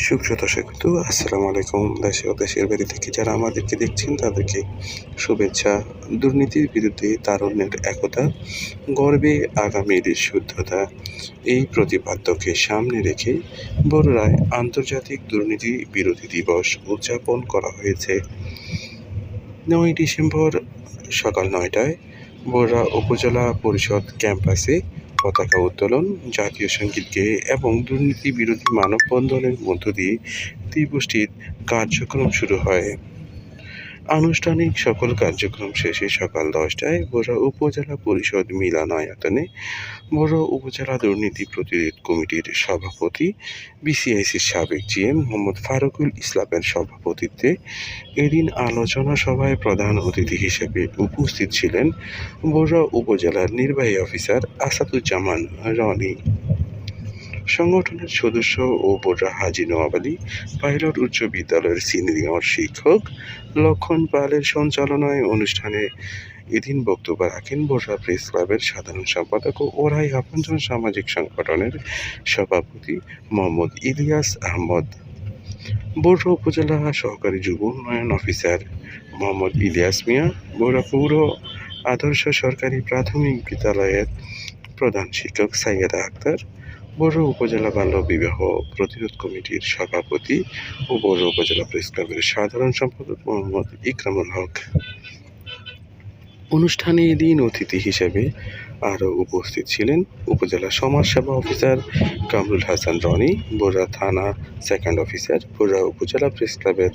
সুপ্রিয় দর্শক আসসালামু আলাইকুম। দেশে ও দেশের বাইরে থেকে যারা আমাদেরকে দেখছেন তাদেরকে শুভেচ্ছা। দুর্নীতির বিরুদ্ধে তারুণ্যের একতা, গর্বে আগামীর শুদ্ধতা, এই প্রতিপাদ্যকে সামনে রেখে বড়ুড়ায় আন্তর্জাতিক দুর্নীতি বিরোধী দিবস উদযাপন করা হয়েছে। ৯ ডিসেম্বর সকাল ৯টায় বড়ুড়া উপজেলা পরিষদ ক্যাম্পাসে পতাকা উত্তোলন, জাতীয় সঙ্গীত গেয়ে এবং দুর্নীতি বিরোধী মানববন্ধনের মধ্য দিয়ে দিবসটির কার্যক্রম শুরু হয়। আনুষ্ঠানিক সকল কার্যক্রম শেষে সকাল 10টায় বড়ুড়া উপজেলা পরিষদ মিলনায়তনে বড়ুড়া উপজেলা দুর্নীতি প্রতিরোধ কমিটির সভাপতি বিসিআইসির সাবেক জিএম মোহাম্মদ ফারুকুল ইসলামের সভাপতিত্বে এদিন আলোচনা সভায় প্রধান অতিথি হিসেবে উপস্থিত ছিলেন বড়ুড়া উপজেলার নির্বাহী অফিসার আসাদুজ্জামান রনি, সংগঠনের সদস্য ও বড়ুড়া হাজী নওয়াব আলী পাইলট উচ্চ বিদ্যালয়ের সিনিয়র শিক্ষক লক্ষণ পালের সঞ্চালনায় অনুষ্ঠানে এদিন বক্তব্য রাখেন বড়ুড়া প্রেস ক্লাবের সাধারণ সম্পাদক ও ওরাই আপনজন সামাজিক সংগঠনের সভাপতি মোহাম্মদ ইলিয়াস আহমদ, বড়ুড়া উপজেলা সহকারী যুব উন্নয়ন অফিসার মোহাম্মদ ইলিয়াস মিয়া, বড়ুড়া পৌর আদর্শ সরকারি প্রাথমিক বিদ্যালয়ের প্রধান শিক্ষক সাইয়েদা আক্তার, বড়ুড়া উপজেলা বাল্য বিবাহ প্রতিরোধ কমিটির সভাপতি ও বড়ুড়া উপজেলা প্রেস ক্লাবের সাধারণ সম্পাদক মোহাম্মদ ইকরামুল হক। অনুষ্ঠানে এদিন অতিথি হিসেবে আরও উপস্থিত ছিলেন উপজেলা সমাজসেবা অফিসার কামরুল হাসান রনি, বড়ুড়া থানা সেকেন্ড অফিসার, বড়ুড়া উপজেলা প্রেস ক্লাবের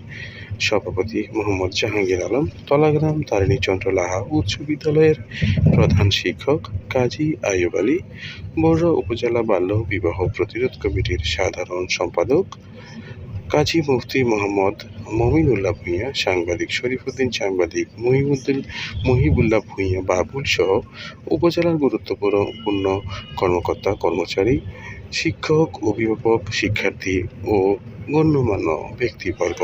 সভাপতি মোহাম্মদ জাহাঙ্গীর আলম, তলাগ্রাম তারিণীচন্দ্র লাহা উচ্চ বিদ্যালয়ের প্রধান শিক্ষক কাজী আইয়ুব আলী, বড়ুড়া উপজেলা বাল্য বিবাহ প্রতিরোধ কমিটির সাধারণ সম্পাদক কাজী মুফতি মোহাম্মদ মমিনুল্লাহ ভূঁইয়া, সাংবাদিক শরীফুদ্দিন, সাংবাদিক মহিবুল্লাহ ভূঁইয়া বাবুল সহ উপজেলার গুরুত্বপূর্ণ কর্মকর্তা কর্মচারী, শিক্ষক, অভিভাবক, শিক্ষার্থী ও গণ্যমান্য ব্যক্তিবর্গ।